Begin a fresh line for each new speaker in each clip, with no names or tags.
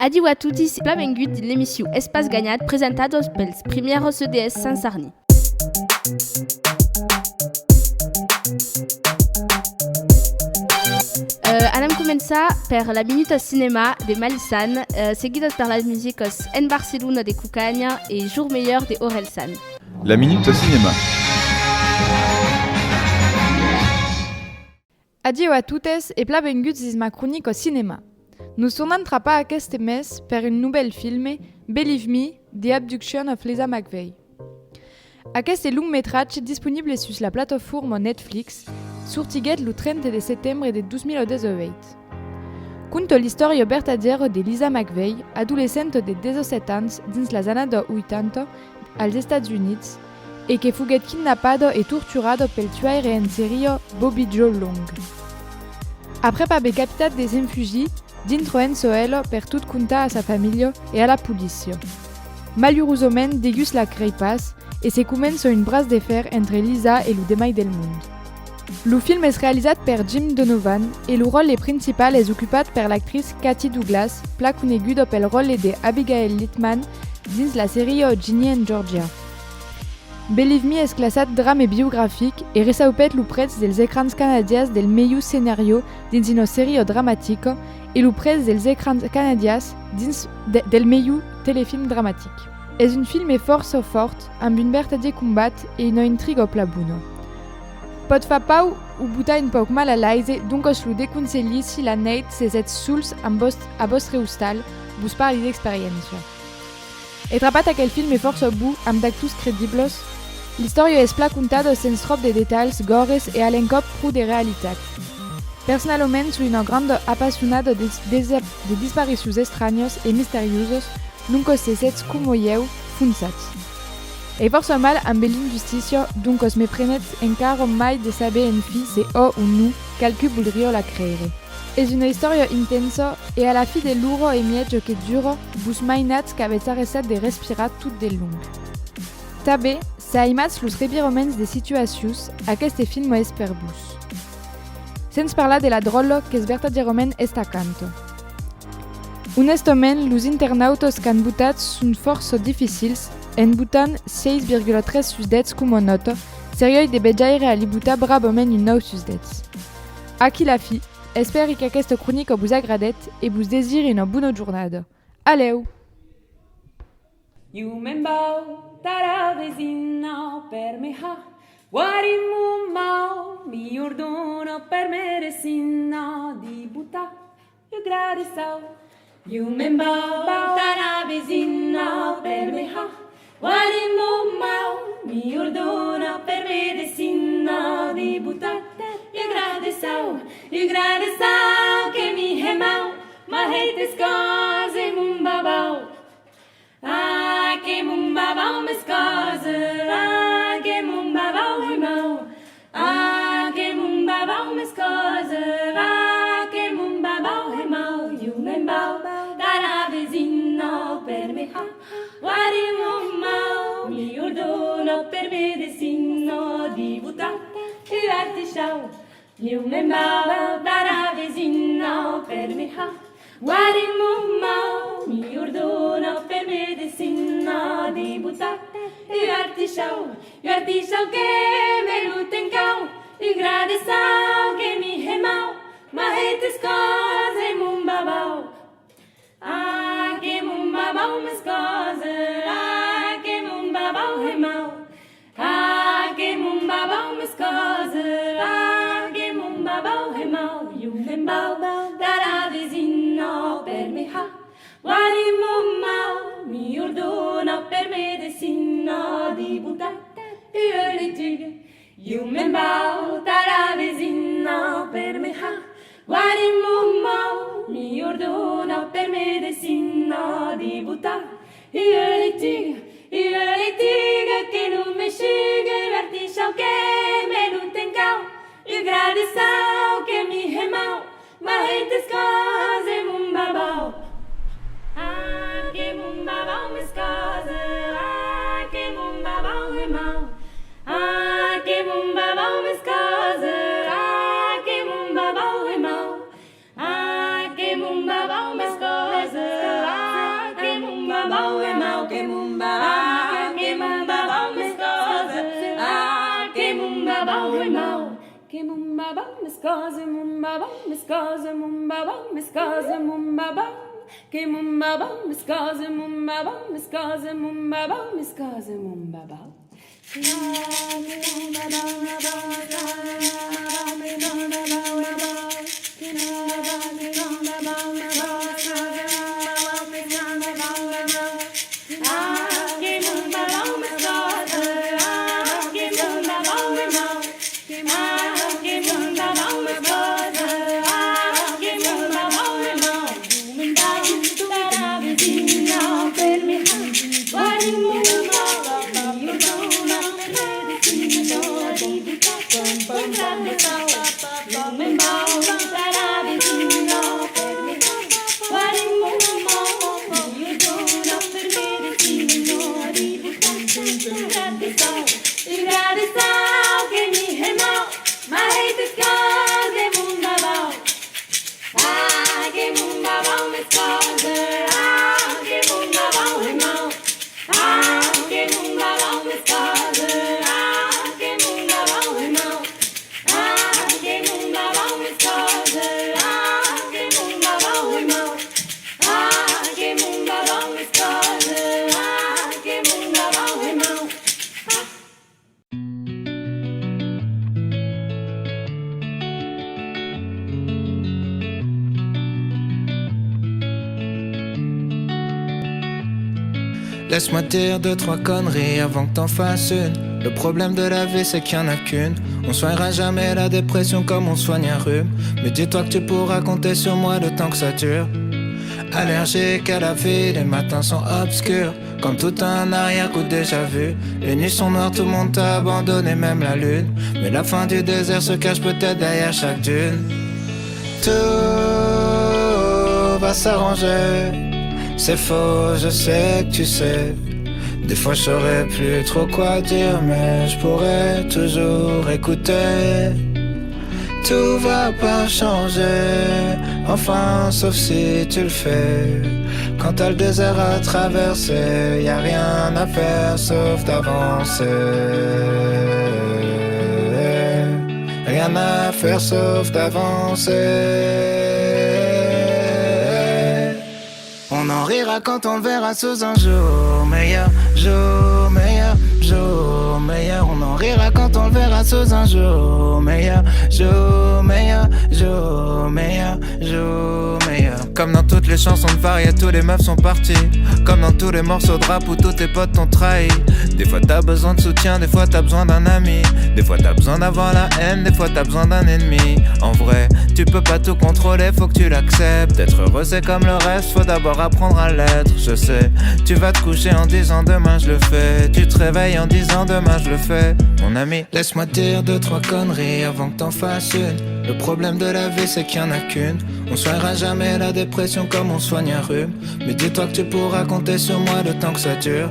Adieu a tutti, benvingut din l'emissió Espaç Ganyat presentados pels Primieros CDS Sant Sarni. Anem començar per la Minute Cinema de Malissan, seguidos per les músiques En Barcelona de Cucanya et Jour Meilleur de Orelsan.
La Minute Cinéma.
Adieu a totes et benvinguts dins ma chronique au cinéma. Nous tornem pas aquest mes per un nouvel film, Believe Me, The Abduction of Lisa McVeigh. Aquest long metratge disponible sur la plateforme Netflix, sortiguet le 30 de setembre de 2018. Conta l'història vertadiera de Lisa McVeigh, adolescente de 17 anys dins les années 80 als Estats Units, et que fuguet kidnappado et torturado pel tuaire en sèrie Bobby Joe Long. Après haver captat des infugis, d'introenso ella per tot contar a sa família e a la policia. Malheureusament, degus la crei pas et se comença un bras de fer entre Lisa et le demai del món. Le film és realitzat per Jim Donovan et le rôle principal és ocupat per l'actrice Katie Douglas, pla coneguda pel rôle de Abigail Littman dins la sèrie Ginny and Georgia. Believe Me és classat drame biogràfic et ressaupet le prez dels ecrans canadians del meilleur scénario dins una sèrie dramatica et le prez dels ecrans canadians dins del meilleur telefilm dramatic. És un film força fort, amb un vertadier combat et una intriga plabuna. Pot fa pau o botar un poc mal a l'aise, donc us lo deconselli si la neit se set sols a vostre hostal, vos parli d'experiència. He trapat aquell film força bu, amb d'actors credibles. L'història és pla contada sense trop de detalls gores e a l'encop prou de realitat. Personalment, soy una grande apassionada de disparicions estranyes e misterioses, nunca se sets com oieu, fonsats. He força mal amb l'injustícia, donc us me prenet encara mai de saber en fi se o o no qualcú voldria la creure. És una història intensa e a la fi de l'hora e mietge que dura, vos mainats qu'avez arrestat de respirar tot de long. També, s'ha aimats los reviraments de situacions, aquest film és per vos. Sense parlar de la drôle que és vertadierament estacante. Honestament, los internautos que han votat són força difícils, en votant 6,3 sus 10 com a nota, serioi de bejaire a li votar bravament un 9 sus 10. Aquí la fi, espero que aquesta crònica vos agradet e vos desiri una bona jornada. Aleu!
Jumembau, taravesina per me ha, guarimumau, mi ordona per merecina di buta, io gradisau. Jumembau, taravesina per me ha, guarimumau, mi ordona per merecina di buta, io gradisau che mi hemau, ma heites cose mumbabau. Ah, que mumbabau mes cose, ah, que mumbabau hemau, ah, que mumbabau mes cose, ah, que mumbabau hemau, jumembau, taravesina per me ha, guarimumau, mi ordona per medicina di buta, e artichau, jumembau, taravesina per me ha, guarimumau, mi ordona per medicina di buta, e artichau che me lutencau, e gradesau che mi hemau, ma heites cose mumbabau. Ah, que mumbabau mes cose, ah, que mumbabau hemau, ah, que mumbabau mes cose, ah, que mumbabau hemau, jumembau, taravesina per me ha, guarimumau, mi ordona per medicina di buta, e litige, jumembau, taravesina per me ha, guarimumau, mi ordona per medicina di buta, e litige che non me sciga, vertisciau che me lutencau, e gradisau che mi hemau, ma heites cose mumbabau. Ah, que mumbabau mes cose, ah, que mumbabau hemau, ah, que mumbabau mes cose, ah, que mumbabau hemau, ah, que mumbabau mes cose, ah, cose mumba bom, mis cose mumba bom, mis cose mumba bom. Que mumba bom, mis cose mumba bom, mis cose mumba bom, mis cose mumba bom.
Laisse-moi dire 2-3 conneries avant que t'en fasses une. Le problème de la vie c'est qu'il y en a qu'une. On soignera jamais la dépression comme on soigne un rhume. Mais dis-toi que tu pourras compter sur moi le temps que ça dure. Allergique à la vie, les matins sont obscurs. Comme tout un arrière-coup déjà vu. Les nuits sont noires, tout le monde t'a abandonné, même la lune. Mais la fin du désert se cache peut-être derrière chaque dune. Tout va s'arranger. C'est faux, je sais que tu sais. Des fois je saurais plus trop quoi dire, mais je pourrais toujours écouter. Tout va pas changer, enfin sauf si tu le fais. Quand t'as le désert à traverser, y a rien à faire sauf d'avancer. Rien à faire sauf d'avancer. On en rira quand on le verra sous un jour meilleur, jour meilleur, jour meilleur. On en rira quand on le verra sous un jour meilleur, jour meilleur, jour meilleur, jour meilleur. Comme dans toutes les chansons de Varia, tous les meufs sont partis. Comme dans tous les morceaux de rap où tous tes potes t'ont trahi. Des fois t'as besoin de soutien, des fois t'as besoin d'un ami. Des fois t'as besoin d'avoir la haine, des fois t'as besoin d'un ennemi. En vrai, tu peux pas tout contrôler, faut que tu l'acceptes. Être heureux c'est comme le reste, faut d'abord apprendre à l'être. Je sais, tu vas te coucher en disant demain je le fais. Tu te réveilles en disant demain je le fais. Mon ami, laisse-moi dire 2-3 conneries avant que t'en fasses une. Le problème de la vie c'est qu'il y en a qu'une. On soignera jamais la dépression comme on soigne un rhume. Mais dis-toi que tu pourras compter sur moi le temps que ça dure.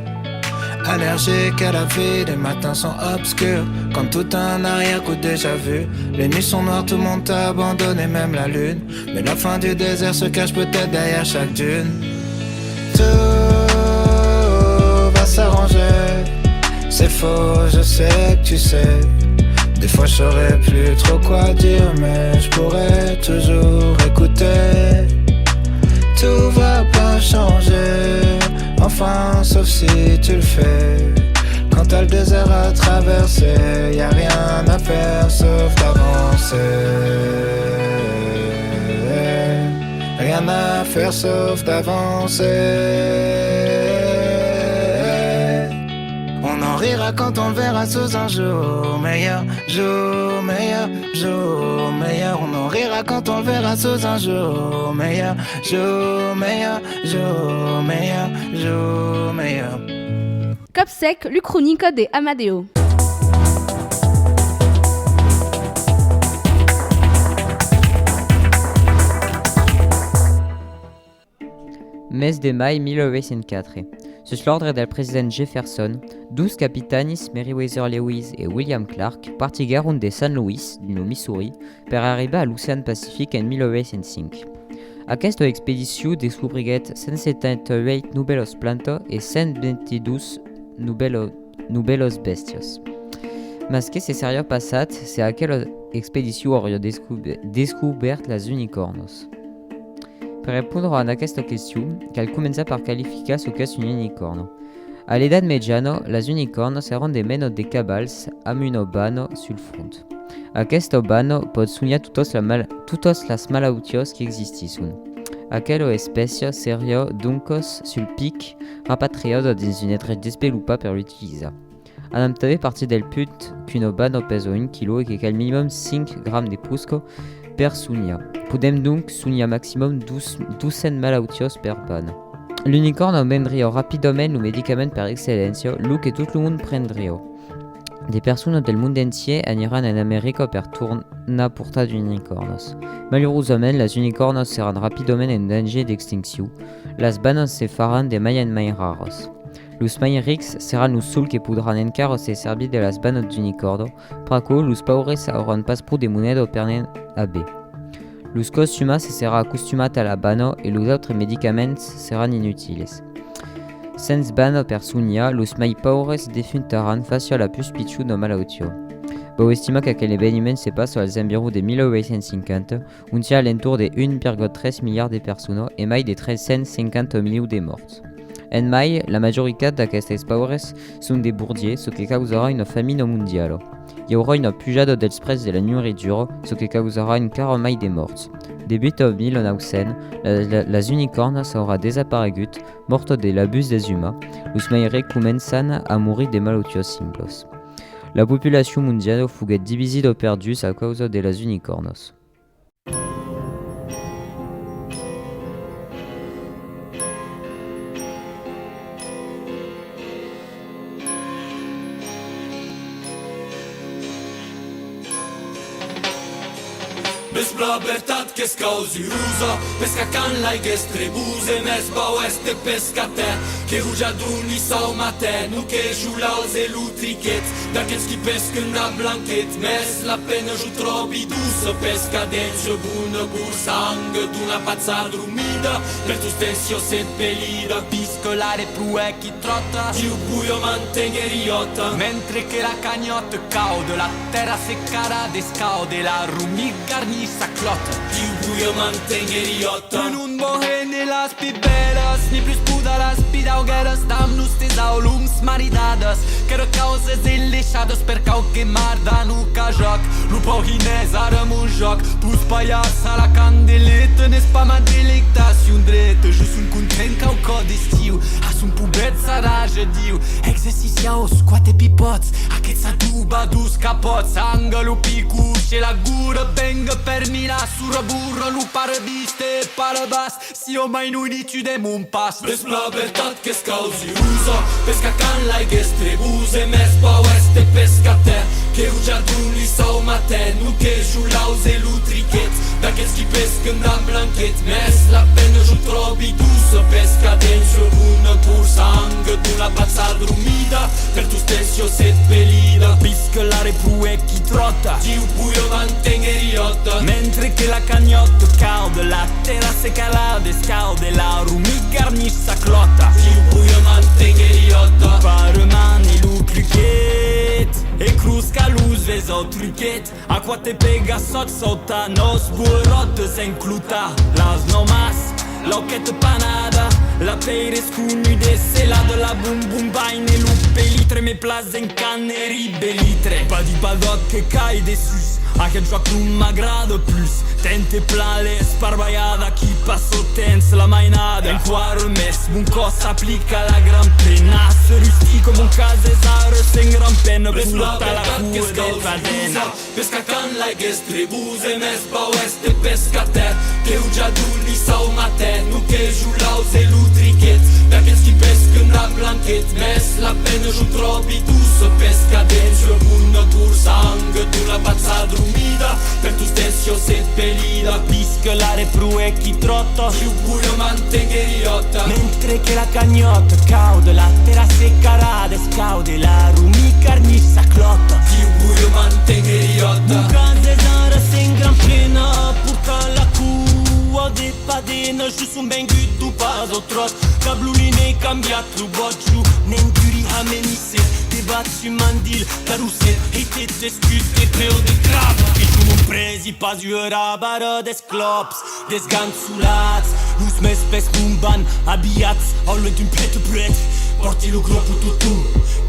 Allergique à la vie, les matins sont obscurs. Comme tout un arrière-coup déjà vu. Les nuits sont noires, tout le monde t'a abandonné, même la lune. Mais la fin du désert se cache peut-être derrière chaque dune. Tout va s'arranger. C'est faux, je sais que tu sais. Des fois je saurais plus trop quoi dire, mais je pourrais toujours écouter. Tout va pas changer, enfin sauf si tu le fais. Quand t'as le désert à traverser, y a rien à faire sauf d'avancer. Rien à faire sauf d'avancer. On en rira quand on le verra sous un jour meilleur, jour meilleur, jour meilleur. On en rira quand on le verra sous un jour meilleur, jour meilleur, jour meilleur, jour meilleur.
Copsec, l'Ucronico de Amadeo.
Mes de maio 1904. Sus l'ordre del president Jefferson, 12 capitanis Meriwether Lewis et William Clark partigaron de San Luis, no Missouri, per arribar a l'Ocean Pacific en 1905. Aquesta expedició descobriguet 178 nouvelles plantes et 122 nouvelles bestias. Mas que se seria passat se aquelles expedició hauria descobert las unicornos. Per répondre a aquesta question, cal començar per qualificar ce qu'est un unicorno. A l'edat mediana, las unicornos eren de menos de cabals amb un obano sul front. Aquest obano pot soignar totes las malautios que existissin. Aquella espècie seria donc sul pic rapatriada dins un être despelupat per l'utilitzar. Anam també partir del punt qu'un obano pesa 1 kg et que cal minimum 5 grammes de pusco per soignar. Podem donc soignar maximum 12 malautios per ban. L'unicorn vendria rapidament un medicament per excel·lència, lo que tot el món prendria. Des personnes del món entier aniran en Amèrica per tornar portar d'unicornos. Malheureusament, les unicornos seran rapidament en danger d'extinció. Les banes se faran de mai en mai rares. Los mai rics seran los sols que podran encara se servir de las banes d'unicorno, praco los paures hauran pas prou de moneda per a bé. Los costumats se serà acostumat a la bana e los altres medicaments seran inutiles. Sens bana per soignar, los mai paures defuntaran facia la plus pitjor malautio. Vau estima que aquell eveniment se passa als environs de 1850, on tient a l'entour de 1,3 miliards de persones e mai de 350 milions de morts. En mai, la majoritat d'aquestes paures són de bourdiers, ce que causarà una famine mondiale. Hi haurà una pujada dels preus de la nourritura, ce que causarà encara mai de morts. Debut del 1900, les unicornes haurà desaparegut, mortes de l'abús des humans. Los mai rics comencen a morir de malautions simples. La population mondiale fuguet divisida per dus a causa de les unicornos.
Bez blabertat che scausi rusa, pesca can lai che strebuse, mes baueste pescate, che rugia duni sau mate, nu che julau ze lutrichet, d'aquests qui pesquen da blanchet, mes la pena ju trobi dusă, pesca deci bună bursangă, d'una pazza drumida, per tu stessio se pelida, piscolare prue chi trotta, giu buio mantengheriota, mentre che la cagnotte caude, la terra seccada descaude, la rumi garnisce sa clotte, giu buio mantengheriota. En un bohen de las pibelas, ni plus puda las pidaugueras, damnus tesau lums maridadas, que recauses enleixadas per cau que marda nu ca joc, lupo hinez arăm un joc, pus paiasa la candeleta, nes pa ma delectațiun dretă, just un content ca o codestiu, as un pubet sa rajă diu, exerciția o scoate pipoți, achet sa duba dus capoți, angălu picu și la gură, bengă permina, sură bură, lu pară biste, pară bas, si o mai nu niciu de mun pas. Bez blabertat che scausi usa, pesca can lai che strebuse, mes baueste pescate, che rugia duni sau mate, nu che julau ze lutrichet, d'aquests qui pesquen da blanchet, mes la pena ju trobi dusă, pesca dentro bună bursangă, d'una pazza drumida, per tu stessio set pelida, piscolare prue chi trotta, giu buio mantengheriota, mentre che la cagnotte caude, la terra seca la descaude, la rumi garnisce sa clotta, giu buio mantengheriota, pare mani lu cricket, e cruz ca luz vezi o truchet, aqua te pega sot sota, nos burrot se incluta, las nomas, l'occhette panada, la peire scunude selada, la bum bum baine lupe litre, me plaze în caneri belitre, badi badot che cai de sus, a che joc nu m'agrada plus, tente plale sparbaiada, chi passo tens la mainada, in cuore mes, un cos applica la gran pena, se rustico un case zară, se în gran penă, puta la cur de vadena. Pesca can lai che strebuse, mes baueste pescate, che rugia duni sau mate, nu che julau ze lutrichet, d'aquests qui pesquen da blanchet, mes la pena ju trobi dusă, pesca dentro bună bursangă, d'una pazza drumida, per tu stessio set pelida, piscolare prue chi trotto, giu buio mantengheriota, mentre che la cagnotte caude, la terra secca rade scaude, la rumi garnisce sa clotta, giu buio mantengheriota, un case zară se în gran plenă, purta la cua de padena, just un ben gut du pas au trot, cabluline cambiat lu bocciu, n'enturi amenisse, debat su mandil, carousel, et te discute, preo de grave, et tu presi paziura bară de sclops Desganțulați, nu-ți mes pe scumban Abbiați, au luat un pet bret Porti lucru cu tutu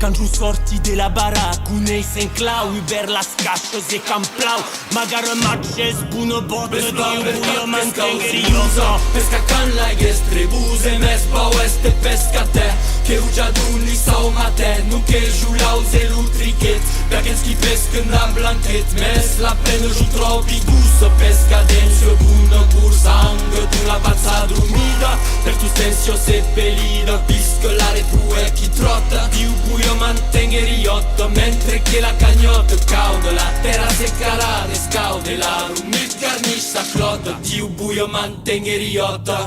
Quand giù sorti de la barac Unei se înclau, Uber la scașă ze cam plau Magara maces, bună botă Diu buio mantengerioso
Pesca can la gestre Buze mes baueste pescate Che rugiaduni sau mate Nu che julau ze lutrichet Beagenski pescând la blanchet Mes la plenă ju tropi gusă Pesca densio bună cursa Angătun la pazza drumida Per tu sensio seppellida Piscă la retrue chi trotta Diu buio mantengeriotta Mentre che la cagnotta cauda La terra se carade scaude La rumit garnisce clotta Diu buio mantengeriotta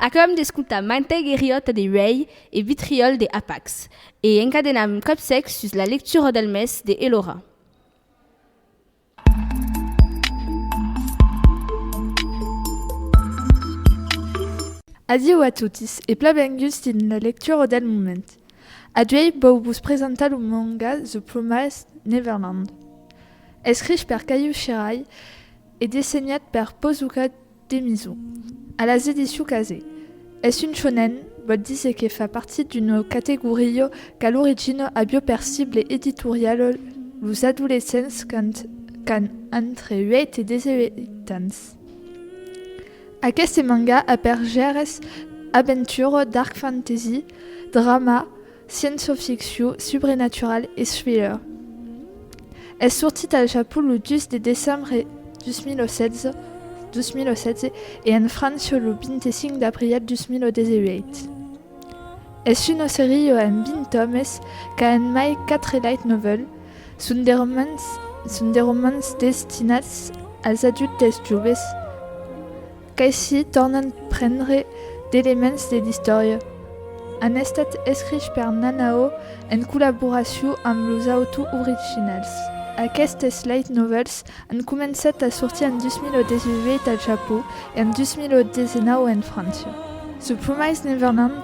Acabam d'escoltar Mantegueriot de Ray et Vitriol de Apax, et encadenam cop sec sur la lecture del mes de Elora.
Adio a tutis, e plabengus din la lecture del moment. Aduei vou vos presentar o manga The Promised Neverland. Escrit per Kayu Shirai et dessiné per Pozuka Demizu, à las éditions Kazé. Es une shonen, vol dice que fa partie d'une catégorie qu'à l'origine a biopercible et éditoriale los adolescents quand entre 8 et 18 ans. Aquest manga apergeres aventure, dark fantasy, drama, science-fiction, supernatural et thriller. Es sortit al Japó le 10 de décembre 2016 et en France le 25 d'avril 2018. Es une série en 20 tomes qu'a en mai 4 light novels, sont des romans destinats als adultes joves, qu'així tornen prendre d'éléments de l'història. Han estat escrits per Nanao en col·laboració amb los autors originals. Aquestes light novels han començat a sortir en 2018 al Japó i en 2019 en França. The Promised Neverland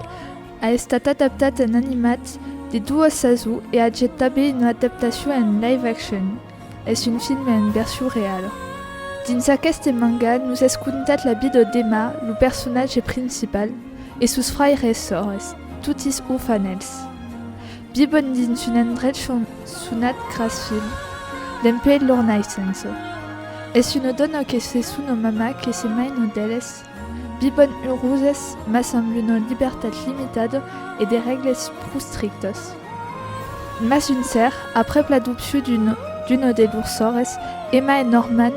ha estat adaptat en animat de 2 saisons et ha també una adaptació en live action. És un film en versió real. Dins aquest manga, nous es contat la vida d'Emma, le personatge principal, et sus fraires sores, tutis orfanels. Viven dins un endret sonat Grassfield, d'empè lor naixença. És una dona que se suna mama que se maino d'elles. Viven heuroses, mas amb una llibertat limitada et des règles prou strictes. Mas un cert, après l'adopció d'una de lors sores, Emma et Norman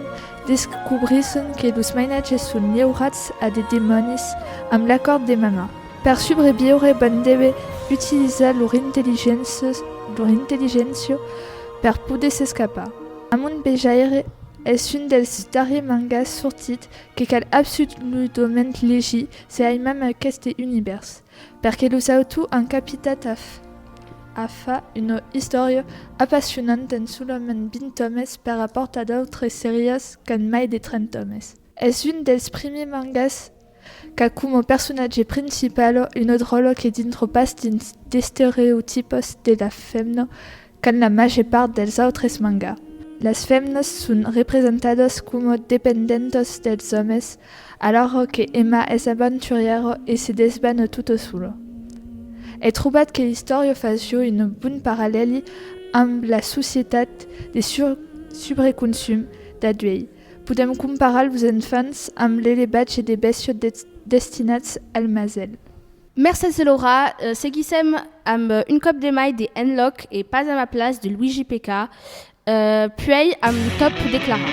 descobrissen que los mainatges són lliurats a des dimonis amb l'acord de mama. Per sobreviure van deve utilitzar leur intel·ligència per poder s'escapar. Amon Bejaire és un dels darrers mangas sortits que cal absolutament llegir si aimam aquest univers, perquè los autors han capitat a fa una història apassionant en solament 20 tomes per rapport a d'altres sèries qu'en mai de 30 tomes. És un dels primers mangas qu'a com a personatge principal un rol que dintre pas dins d'estereotipos de la femna qu'en la major part dels altres mangas. Les femmes són representades com dependentes dels homes, alors que Emma és aventuriera i se desvana tota sola. He trobat que l'història faci un bon paral·lel amb la societat de sobreconsum d'avui. Podem comparar els infants amb l'elevatge de bèsties destinats al masel.
Merci Laura, seguissem amb un cop de mai de Enlock et Pas à ma place de Louis JPK, puis amb top de Clara.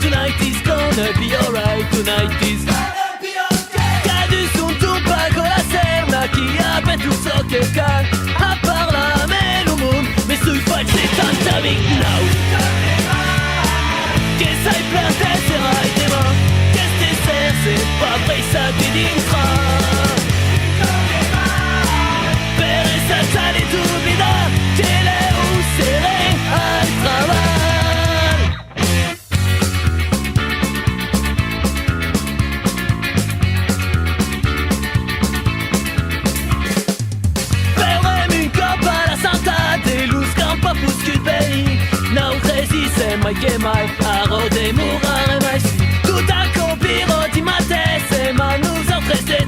Tonight is gonna be alright, tonight is gonna be okay. Cadu son tupa con la serna chi ha per tu so che can a parlare lo mondo, ma sui facci tanta big now. Che sai planter serai te ma, che ste ser c'est pas vrai ça ti dintra. Per essa sale tu vida, che le userei al trabalho. Mai che mai a rode murare mai. Tutta copiro di matesse, ma nous altres de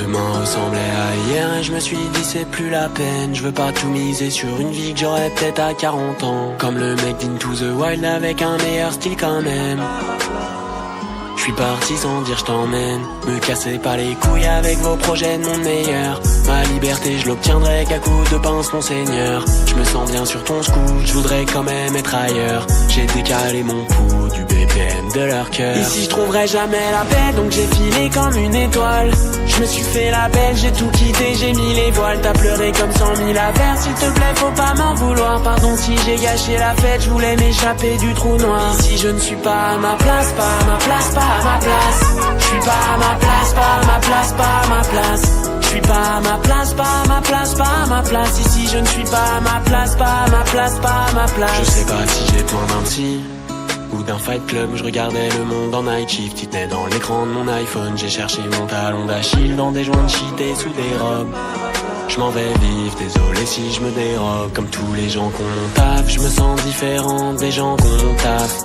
demain ressemblait à hier et je me suis dit c'est plus la peine. Je veux pas tout miser sur une vie que j'aurais peut-être à 40 ans. Comme le mec d'Into the Wild avec un meilleur style quand même. Je suis parti sans dire je t'emmène. Me cassez pas les couilles avec vos projets de monde meilleur. Ma liberté je l'obtiendrai qu'à coups de pince mon seigneur. Je me sens bien sur ton scoot, je voudrais quand même être ailleurs. J'ai décalé mon pouls du BPM de leur cœur. Ici je trouverai jamais la paix donc j'ai filé comme une étoile. Je me suis fait la belle, j'ai tout quitté, j'ai mis les voiles. T'as pleuré comme 100 000 affaires, s'il te plaît faut pas m'en vouloir. Pardon si j'ai gâché la fête, je voulais m'échapper du trou noir. Ici je ne suis pas à ma place, pas à ma place, pas à ma place. Je suis pas à ma place, pas à ma place, pas à ma place. Je suis pas à ma place, pas à ma place, pas à ma place. Ici je ne suis pas à ma place, pas à ma place, pas à ma place. Je sais pas si j'ai besoin d'un psy ou d'un fight club où je regardais le monde en night shift. Il tenait dans l'écran de mon iPhone. J'ai cherché mon talon d'Achille dans des joints de shit et sous des robes. Je m'en vais vivre, désolé si je me dérobe. Comme tous les gens qu'on taffe, je me sens différent des gens qu'on taffe.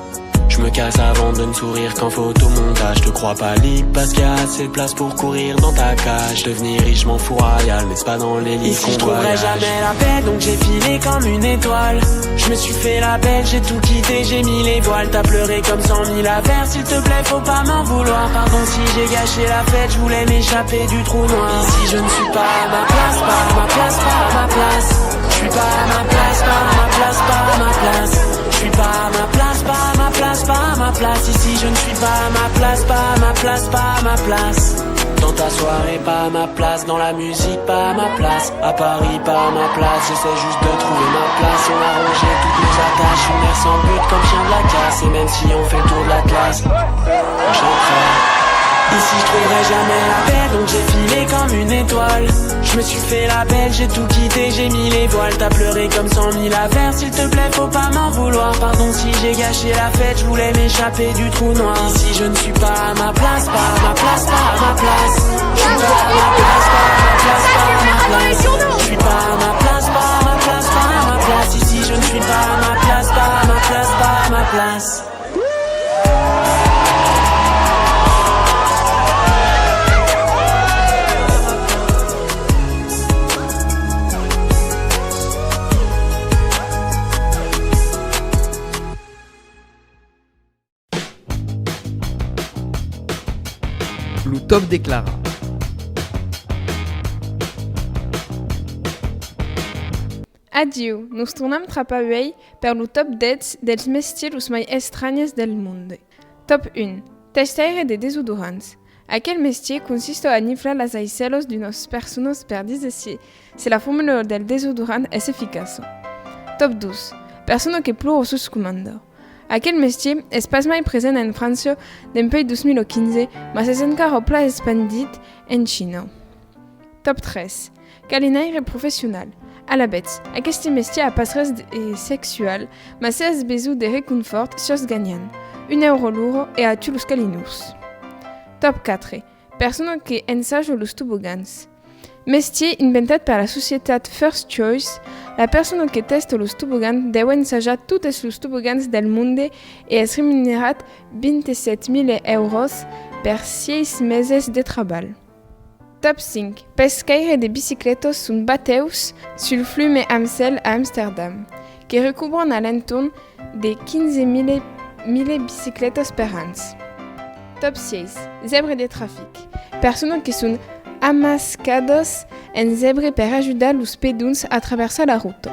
Je me casse avant de me sourire qu'en photomontage. Je te crois pas libre parce qu'il y a assez de place pour courir dans ta cage. Devenir riche m'en fous royal, mais c'est pas dans les livres. Ici je trouverai jamais la paix donc j'ai filé comme une étoile. Je me suis fait la belle, j'ai tout quitté, j'ai mis les voiles. T'as pleuré comme 100 000 affaires, s'il te plaît faut pas m'en vouloir. Pardon si j'ai gâché la fête, je voulais m'échapper du trou noir. Ici je ne suis pas à ma place, pas à ma place, pas à ma place. Je suis pas à ma place, pas à ma place, pas à ma place. Je suis pas à ma place, pas à ma place, pas à ma place. Ici je ne suis pas à ma place, pas à ma place, pas à ma place. Dans ta soirée, pas à ma place. Dans la musique, pas à ma place. À Paris, pas à ma place. J'essaie juste de trouver ma place. On a rangé toutes nos attaches. On est sans but comme chien de la casse. Et même si on fait le tour de la classe, on chantera. Ici je trouverai jamais la paix donc j'ai filé comme une étoile. Je me suis fait la belle, j'ai tout quitté, j'ai mis les voiles. T'as pleuré comme 100 000 affaires, s'il te plaît faut pas m'en vouloir. Pardon si j'ai gâché la fête, je voulais m'échapper du trou noir. Ici je ne suis pas à ma place, pas à ma place, pas à ma place. Je suis pas à ma place, pas à ma place, pas à ma place. Je suis pas à ma place, pas à ma place, pas à ma place. Ici je ne suis pas à ma place, pas à ma place, pas à ma place.
Lo top declara.
Adiu, nos tornem trapauei per lo top 10 dels mestiers mai estranyes del monde. Top 1. Testaire de desodorants. Aquel métier consiste a niflar las aicelos d'unos personas per dire si la fórmula del desodorant es eficaz. Top 2. Persona que ploro sus comanda. Aquel métier és pas mai present en França d'empoi 2015, mas és encara pla expandit en China. Top 3. Calinaire professional. A la bet, aquest métier a pas res sexual, mas és besoin de reconfort sios gagnant. €1 l'euro e a tu los calinus. Top 4. Persona que ensaja los tobogans. Métier inventat per la societat First Choice, la persona que testa los tobogans deu ensajar totes los tobogans del monde e és remunerat 27.000 euros per 6 meses de treball. Top 5. Pescaire de bicicletos sunt bateus sul flume Amstel a Amsterdam, que recobren a l'entorn de 15.000 bicicletos per an. Top 6. Zebre de trafic. Personas que sunt amascados en zebre per ajudar los peduns a atravessar la ruta.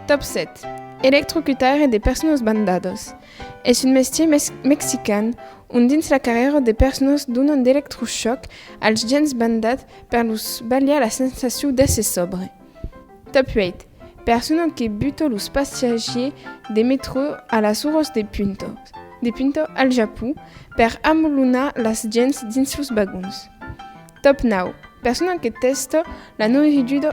Top 7. Electrocutare de personas bandados. És un métier mexican on dins la carrera de personas donen d'electrochoc als gens bandats per los baliar la sensació de ser sobre. Top 8. Persona que buta los passagers de metro a las horas de punto al Japó per amolunar las gens dins los vagons. Top 9. Persona que testa la nourritura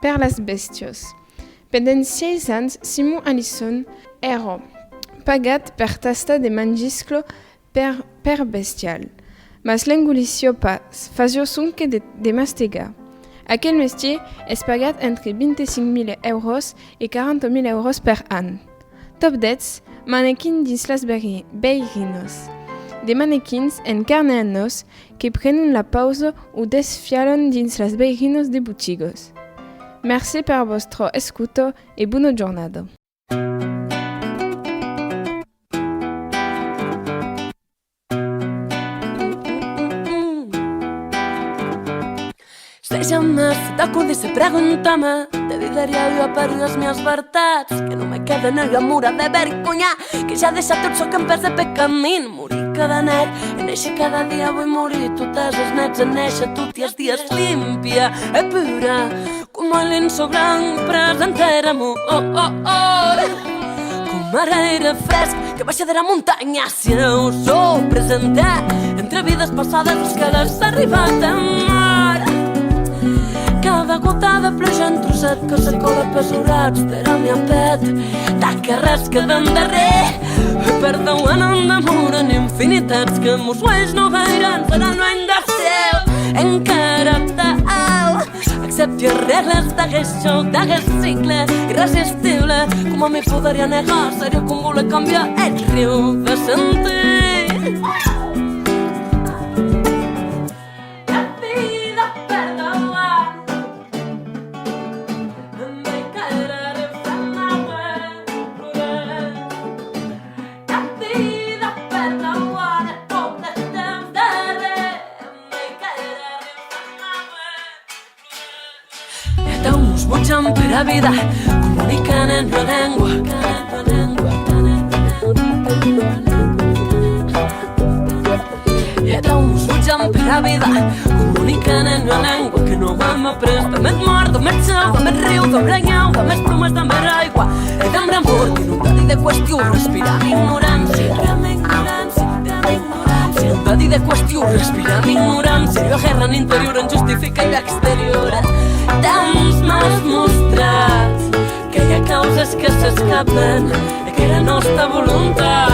per las bestios. Pendant 6 anys, Simon Allison era pagat per tastar de mangisclo per bestial, mas l'engolició pas, fazio sonque de mastegar. Aquel métier és pagat entre 25.000 euros e 40.000 euros per an. Top 10. Manequin dins las beirinos.
de manequins en carne en os que prenen la pausa o desfialen dins les veïnes de botigues. Merci per vostre escuto e bona jornada.
Seja más, si t'acudisse, pregúntame. Te diria jo per les meves veritats que no me queda negamura de vergonya, que ja deixa tot so que em perds de pe camí. Morir cada net, en néixer cada dia vull morir. Totes els nets en néixer tots els dies limpia e pura como el lienzo blanc presentéramo. Com ara era fresc que baixa de la muntanya si us ho presentar entre vides passades que les ha arribat a mar. Cada gota de pluja en trosset que s'acola apesurats de la meva pet, de que res queda endarrer. Perdó en d'amor en infinitats que mos ulls no veiran, seran no any de seu encara tal. Accepti les regles d'aquest show, d'aquest cicle irresistible. Com a mi podria negar, seria com voler canviar el riu de sentir. Per la vida comunican en la llengua. I uns mitjan per la vida comunican en la llengua que no hem après. De més mort, de més xau, de més riu, de més nyau, de més plomes, de més aigua i de més amor, inundadi de qüestió, respirar ignorància. Inundadi de qüestió, respirar ignorància. La guerra en interior en justifica l'exterior. Temps m'has mostrat que hi ha causes que s'escapen i que la nostra voluntat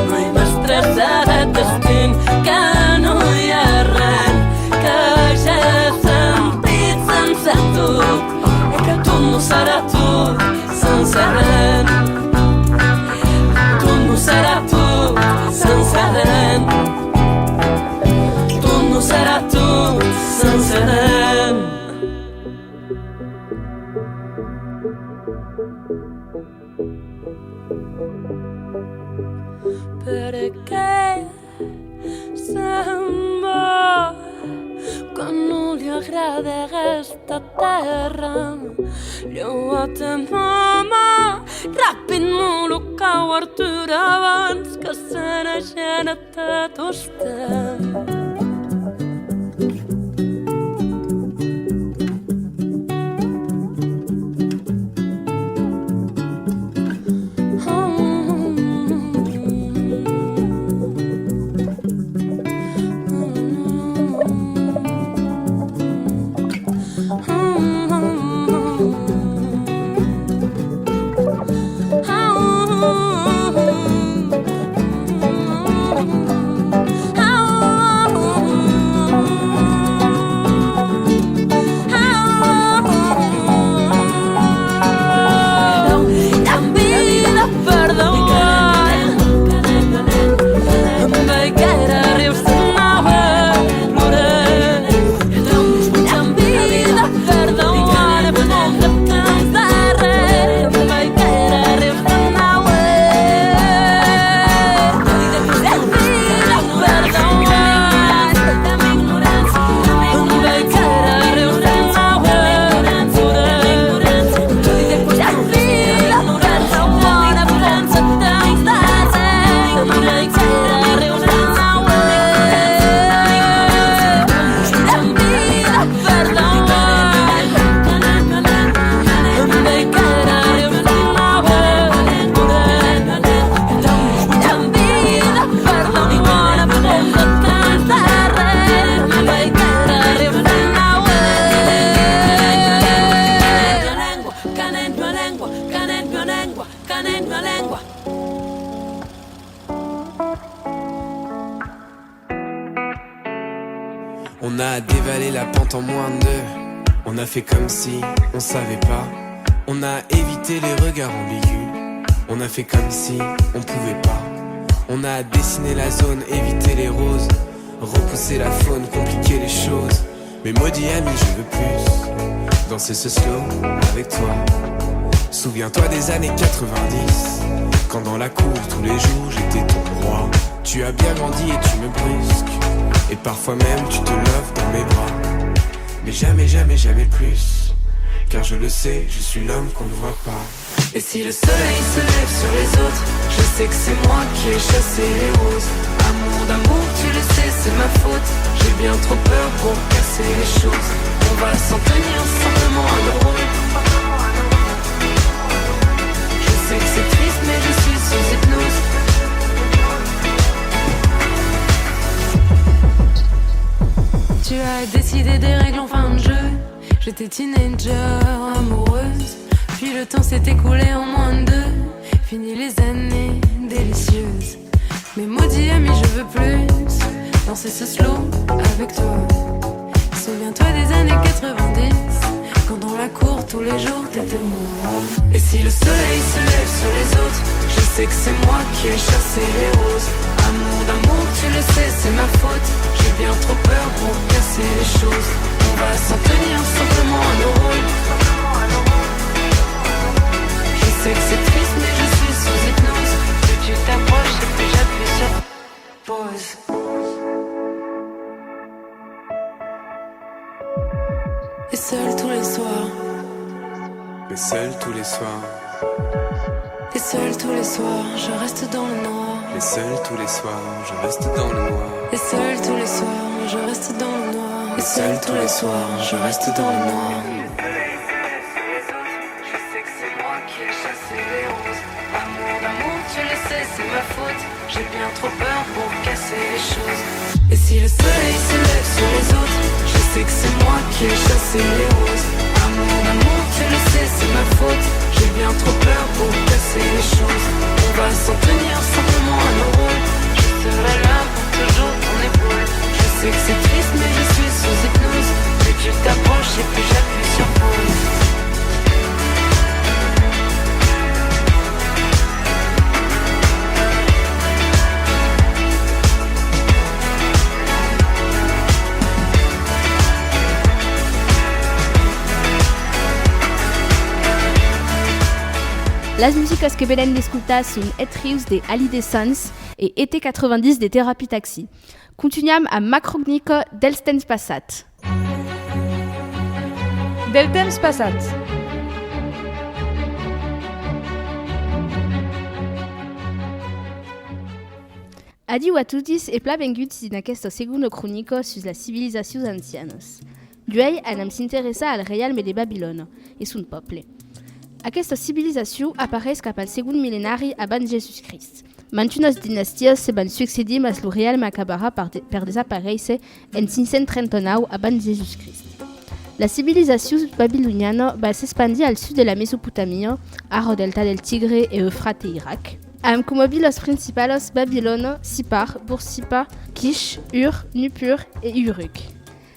no hi m'estressa de destí, que no hi ha res que ja he sentit sense tu i que tu no serà tu sense res. Tu no serà tu sense res. Tu no serà tu sense res. Perché sembra que no li agrada aquesta terra. Lleva-te, mama, ràpid molt cau Artur abans que se n'agena tot estem.
On a dévalé la pente en moins de 2. On a fait comme si on savait pas. On a évité les regards ambigus. On a fait comme si on pouvait pas. On a dessiné la zone, évité les roses, repousser la faune, compliquer les choses. Mais maudit ami, je veux plus danser ce slow avec toi. Souviens-toi des années 90, quand dans la cour tous les jours j'étais ton roi. Tu as bien grandi et tu me brusques, et parfois même tu te lèves dans mes bras. Mais jamais, jamais, jamais plus, car je le sais, je suis l'homme qu'on ne voit pas. Et si le soleil se lève sur les autres, je sais que c'est moi qui ai chassé les roses. Amour d'amour, tu le sais, c'est ma faute. J'ai bien trop peur pour casser les choses. On va s'en tenir simplement à nos rôles. Je sais que c'est triste, mais je suis sous hypnose. Tu as décidé des règles en fin de jeu. J'étais teenager, amoureuse. Puis le temps s'est écoulé en moins de 2. Fini les années délicieuses. Mais maudit ami, je veux plus danser ce slow avec toi. Souviens-toi des années 90, quand dans la cour tous les jours t'étais moi. Et si le soleil se lève sur les autres, je sais que c'est moi qui ai chassé les roses. Amour d'amour, tu le sais, c'est ma faute. J'ai bien trop peur pour casser les choses. On va s'en tenir simplement à nos rôles. Je sais que c'est triste, mais je suis sous hypnose. Plus tu t'approches et plus j'appuie sur pause. Et seul tous les soirs. Et seul tous les soirs. Et seul tous les soirs, je reste dans le noir. Et seul tous les soirs, je reste dans le noir. Et seul tous les soirs, je reste dans le noir. Et seul tous les soirs, je reste dans le noir. Je sais que c'est moi qui ai chassé les roses. Amour d'amour, tu le sais, c'est ma faute. J'ai bien trop peur pour casser les choses. Et si le soleil se lève sur les autres, je sais que c'est moi qui ai chassé les roses. Amour d'amour, tu le sais, c'est ma faute. J'ai bien trop peur pour casser les choses. On va s'en tenir simplement à nos rôles. Je serai là pour toujours ton épaule. Je sais que c'est triste, mais je suis sous hypnose. Plus tu t'approches et plus j'appuie sur pause.
Las músicas que venen d'escoltar són Et Rius de Hallyday Sons i ET 90 de Therapy Taxi. Continuem amb Macrognico dels temps passats.
Del temps passats.
Adiu a totes e pla benguts en aquesta segunda cronica sus las civilisacions ancianes. Lluei anem s'interessar al reialme de Babilona e son poble. Aquesta civilisació apareix cap al segon mil·lenari abans Jesús Crist. Mantunes dinasties se van succedir, mas lo realme acabarà per desaparèixer en 539 abans Jesús Crist. La civilisació babiloniana va s'expandir al sud de la Mesopotàmia, al delta del Tigre e Eufrate i Iraq, amb com a viles principals Babilona, Sippar, Boursipa, Kish, Ur, Nippur e Uruk.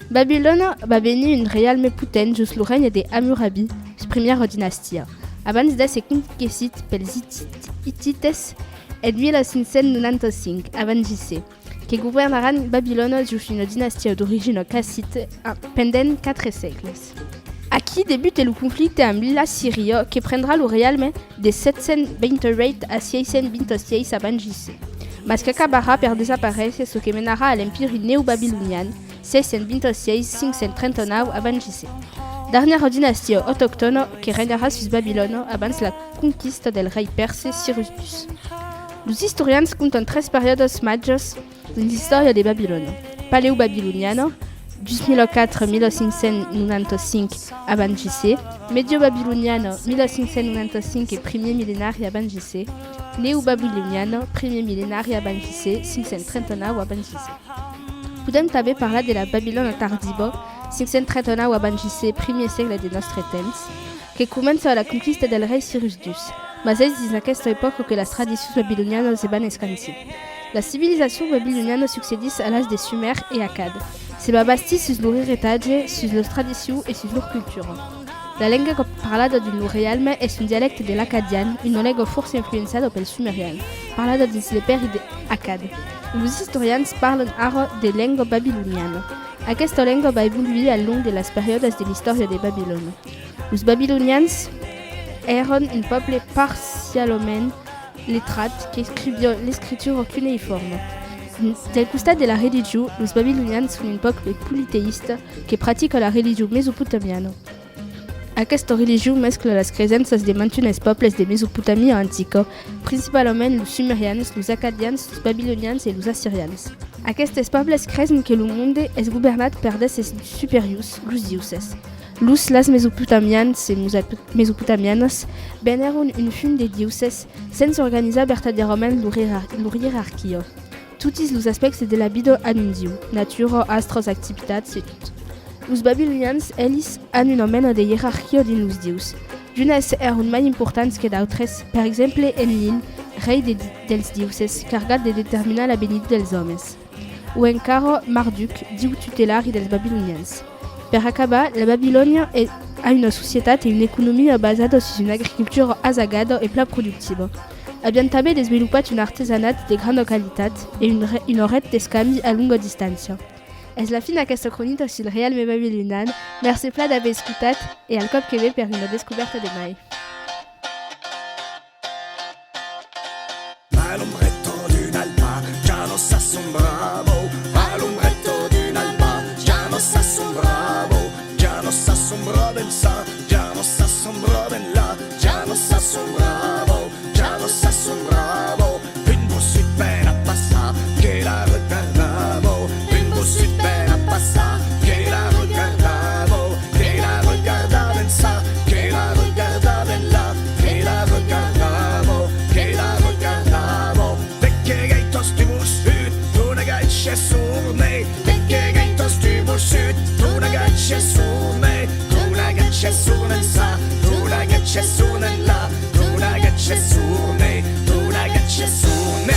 Babilona va venir un realme potent just lo regne de Hammurabi, la primera dinastia, abans de ser conquerit pels Hitites en 1595 abans JC, que governaran Babilona just una dinastia d'origine cassite pendant 4 segles. Aquí débute le conflicte amb l'Assyria que prendrà le realme de 728 a 626 abans JC, mas que acabarà per desaparèixer, ce que menarà a l'empire neo-babilonian 626-539 abans JC. Dernière dynastie autochtone que regnera sus Babilona abans la conquista del rei perse Cyrus Bus. Los historians conten 3 períodes majors en l'història de Babilona. Paleo-babiloniana, 2004-1595 abans JC, Medio-babiloniana, 1595 et premier millénaire abans JC, Neo-babiloniana, premier millénaire abans JC, 539 abans JC. Podem també parlar de la Babilona tardiva, 539 abans JC, primer segle de nostre temps, que comença a la conquista del rei Cyrus Dus, mas és dins aquesta època que les tradicions babilonianes se van escancir. La civilisation babiloniana succedís a las de Sumer et Akkad. Se va bastir sus leur héritage, sus leur tradició et sus leur cultura. La lengua parlada dins lo realme és un dialecte de l'acadian, una lengua força influenciada pel sumerian, parlada dins l'Emperi d'Accad. Los historians parlen ara de lengua babiloniana. Aquesta lengua va evoluir al long de les pèriodes de l'història de Babilònia. Los babilonians eren un poble parcialment letrat que escrivia l'escritura cuneïforme. Del costat de la religió, los babilonians són un poble politeïsta que pratica la religió mesopotamiana. Aquesta religió mescla les creences de mantunes pobles de Mesopotàmia antica, principalment los sumerians, los acadians, los babilonians i los assirians. Aquests pobles creen que el món és governat per déssers superiors, los dioses. Las mesopotamians i mesopotamianes veneren un fum de dioses sense organitzar verdaderament leur hierarquia. Tots los aspectes de la vida han un diu, natura, astros, activitats i tot. Los babilonians, ells, han una mena de hierarquia dins los dius. D'unes eren més importants que d'altres, per exemple Enlil, rei dels dioses, carregat de determinar la venida dels homes. O encara Marduk, diu tutelar dels babilonians. Per acabar, la Babilònia ha una societat i una economia basada sur una agricultura asagada i pla productiva. Havien també desenvolupat un artesanat de gran qualitat i una red d'escambi a longa distància. És la fin d'aquesta crònica sur el realme babilonian. Merci pla d'haver escoltat i al cop que ve per una descoberta de mai.
Al ombretto d'un alba ya nos asombramos. Al ombretto d'un alba ya nos asombramos. Ya nos asombró del sa, ya nos asombró del la, ya nos asombramos, ya nos asombramos. Une poursuite peine à passer, que la regardamos. Une poursuite peine à passer, que la regardamos, que la regardamos en sa, que la regardamos en la, que la regardamos, que la regardamos. De que gaitos du bullshit, tu ne gaiches sur me. De que gaitos du bullshit, tu ne gaiches sur me. Tu ne gaiches sur me sa, tu ne gaiches sur me la, tu ne gaiches sur me, tu ne gaiches sur me.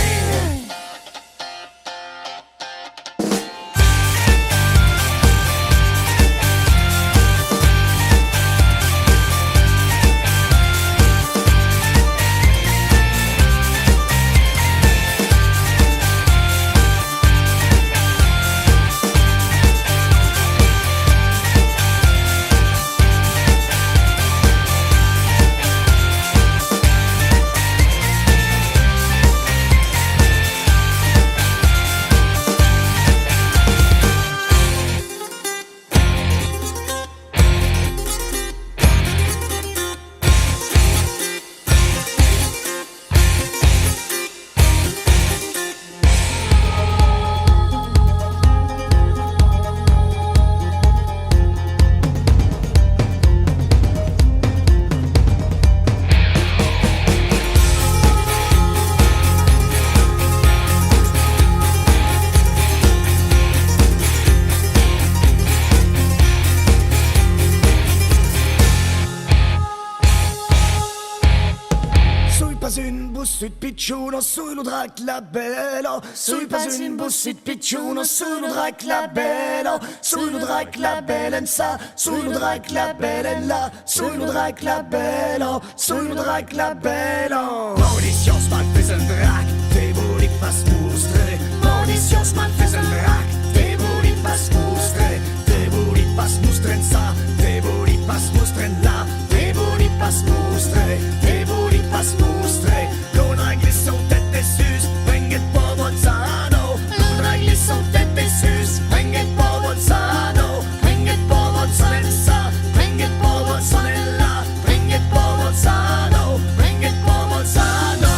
Bussit picciuno sui lo drac la bello. Sui pas une bussit picciuno sui lo drac la bello. Sui lo drac la bellenza, sui lo drac la bellella, sui lo drac la bello, sui lo drac la bello. Munitions mal fait un drac, t'es voulu pas moustrer. Munitions mal fait un drac, t'es voulu pas moustrer. T'es voulu pas moustrer ça, t'es voulu pas moustrer là, t'es voulu pas moustrer, t'es voulu pas moustrer. L'onagli sont tête des sus, venget po Bolzano. L'onagli sont tête des sus, venget po Bolzano. Venget po Bolzanella, venget po Bolzanella, venget po Bolzano, venget po Bolzano.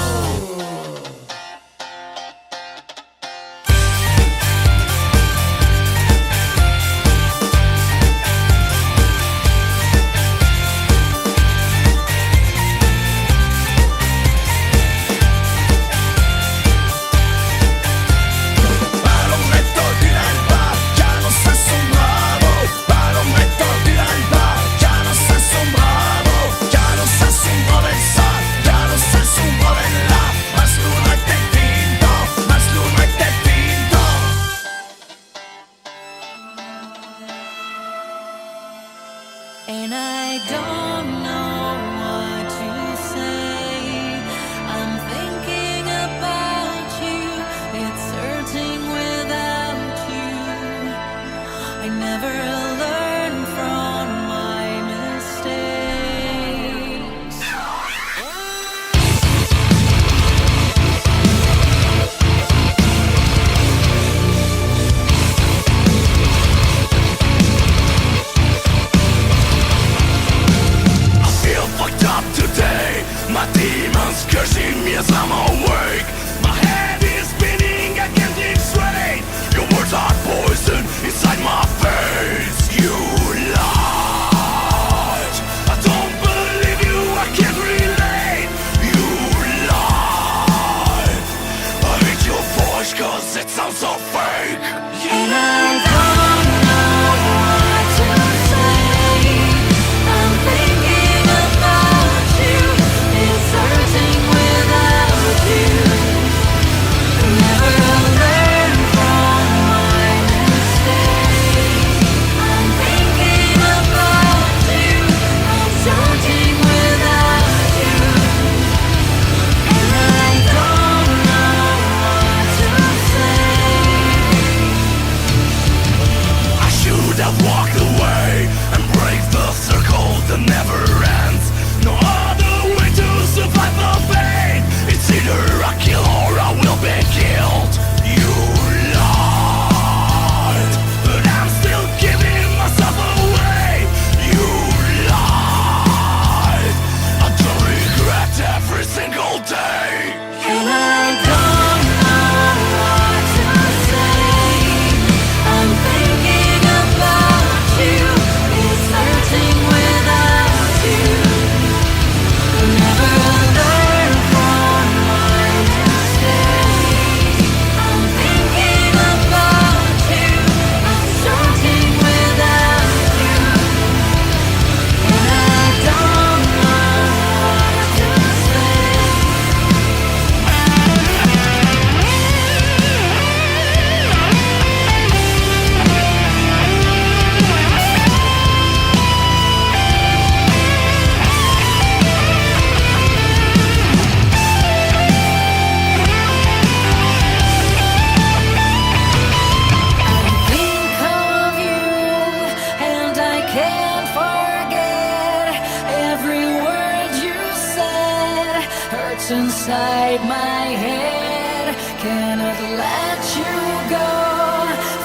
fake.
And I don't know what to say. I'm thinking about you. It's hurting without you. Never learn from my mistakes. I'm thinking about you. I'm searching without you. And I don't know what to say.
I should have walked away and break the circle that never ends. No other way to survive the pain. It's either I kill or I will be killed. You lied, but I'm still giving myself away. You lied, I don't regret every single day.
And I don't know what to say. I'm thinking about you. It's hurting without you. Never learn from my mistakes. I'm thinking about you. I'm searching without you. And I don't know what to say. Think of you, and I can't forget every word you said. Hurts inside my head, cannot let you go.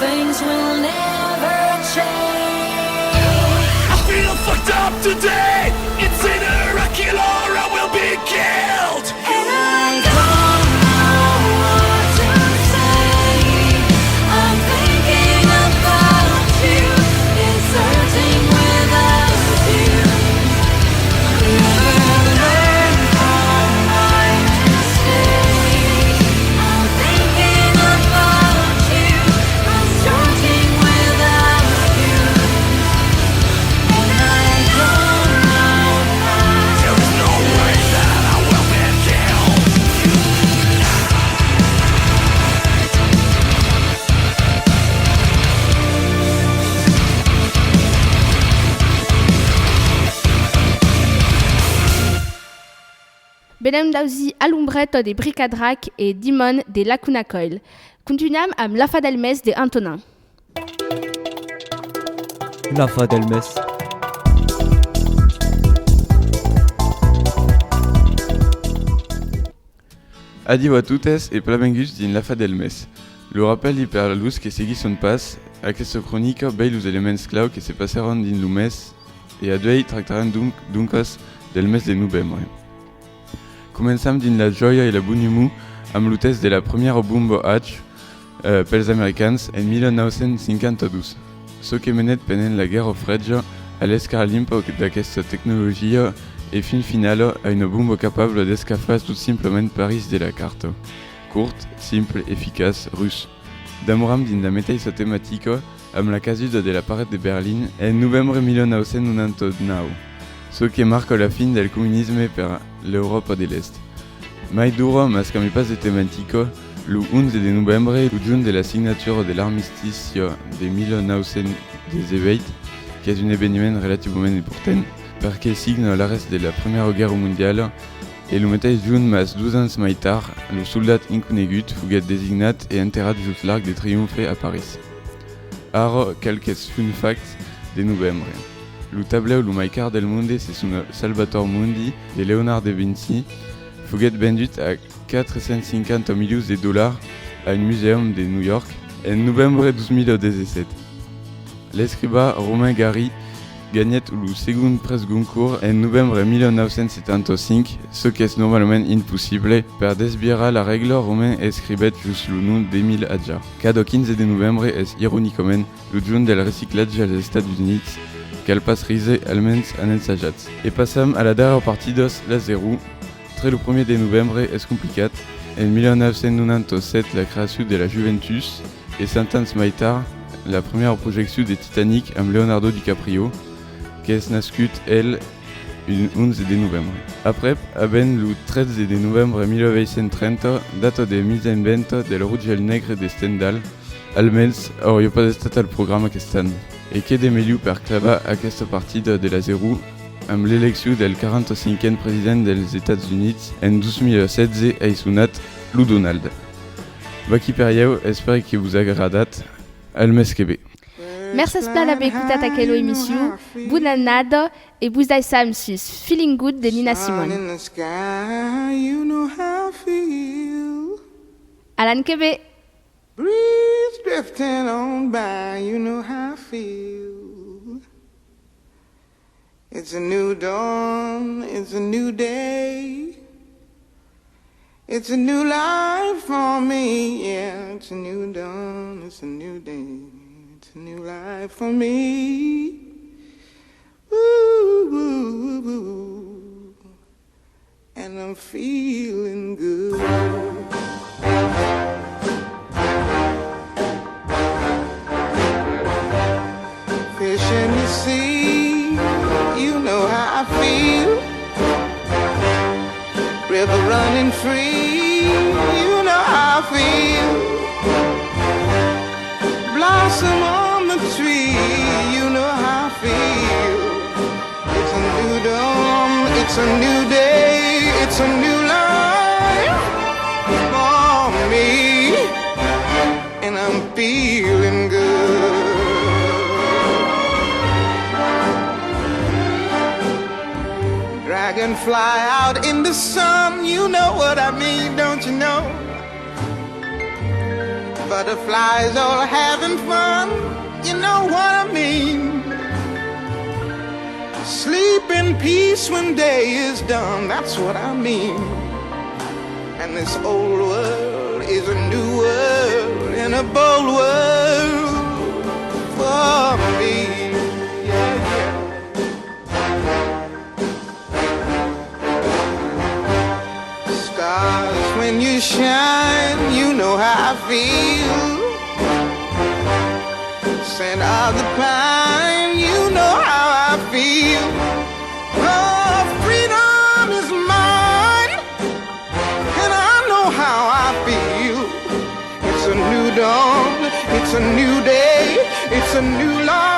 Things will never change.
I feel fucked up today. It's either I kill or I will be killed.
And I don't know what to say. I'm thinking about you. It's hurting without you. Never learn from my mistakes. I'm thinking about you. I'm searching without you. And I don't know how.
There is no way that I will be killed.
Benem dauzi alumbreto de Bricadrac et Dimon de Lacuna Coil. Continuam am Lafa del Mes de Antonin.
Lafa del mes.
Adieu a toutes e plabengus din Lafa del Mes. Le rappel per la luz que segui son pas, aquesta cronica beil os elements clau que se passaron din lo mes e a duei tractaran duncas del mes de novembre. Començam din la joia e la bonhumor amb l'hotès de la première bomba H pels americans en 1952. Ce que menet pendant la Guerra Freda a l'escar limpo d'aquesta tecnologia e fin finala a una bomba capable d'escafar tout simplement Paris de la carta. Courte, simple, efficace, russe. Damoram din la mateixa tematica amb la casuda de la paret de Berlin en novembre 1999, ce que marca la fin del comunisme per l'Europa de l'Est. Mai dura, mas cami pas de tematica, le 11 de novembre, le jour de la signature de l'armistice de 1918, qui est un événement relativement important, perquè signe l'arrest de la Première Guerra mondiale, et le mateix junt mas 12 ans mai tard, le soldat inconegut fuguet designat et enterrat just l'Arc de Triomphe a Paris. Ara, quelques fun facts de novembre. Le tableau Le Maicar del Monde c'est son Salvator Mundi de Leonardo da Vinci, fuguet vendut a 450 millions de dollars à un muséum de New York en novembre 2017. L'escriba Romain Gary gagnet le second prix Goncourt en novembre 1975, ce qui est normalement impossible per desbirar la règle romain escribet just le nom d'Émile Aja. Cada 15 de novembre est ironiquement le jour del reciclatge als Estats Units, qu'elle passe risé almenys en ensajats. Et passam a la darrera partidos la 0, tre le 1er de novembre est complicat. En 1997, la création de la Juventus, et 100 ans mai tard, la première projecció de Titanic amb Leonardo DiCaprio, que és nascut el 11 de novembre. Après, ben le 13 de novembre 1930, data de mise en venta del Rugel Negre de Stendhal, almenys hauria pas estat al programa aquest any. I què de millor per clavar aquesta partida de la 0 amb l'elecció del 45è president dels Estats Units en 2016 ha sonat Lou Donald. Vaki per eu, espero que vos hagi agradat. Al mes que ve.
Merci d'haver écoutat aquella émission. Bonne année et vous avez Sam sus Feeling Good de Nina Simone. À l'an que ve.
Breeze drifting on by, you know how I feel. It's a new dawn, it's a new day. It's a new life for me, yeah. It's a new dawn, it's a new day. It's a new life for me. Ooh, ooh, ooh, ooh. And I'm feeling good. Fish in the sea, you know how I feel. River running free, you know how I feel. Blossom on the tree, you know how I feel. It's a new dawn, it's a new day, it's a new life for me. And I'm feeling good. Dragonfly out in the sun, you know what I mean, don't you know? Butterflies all having fun, you know what I mean. Sleep in peace when day is done, that's what I mean. And this old world is a new world and a bold world for me. Yeah, yeah. Stars, when you shine, you know how I feel. Scent of the pine, you know how I feel. Oh, freedom is mine, and I know how I feel. It's a new dawn, it's a new day, it's a new life.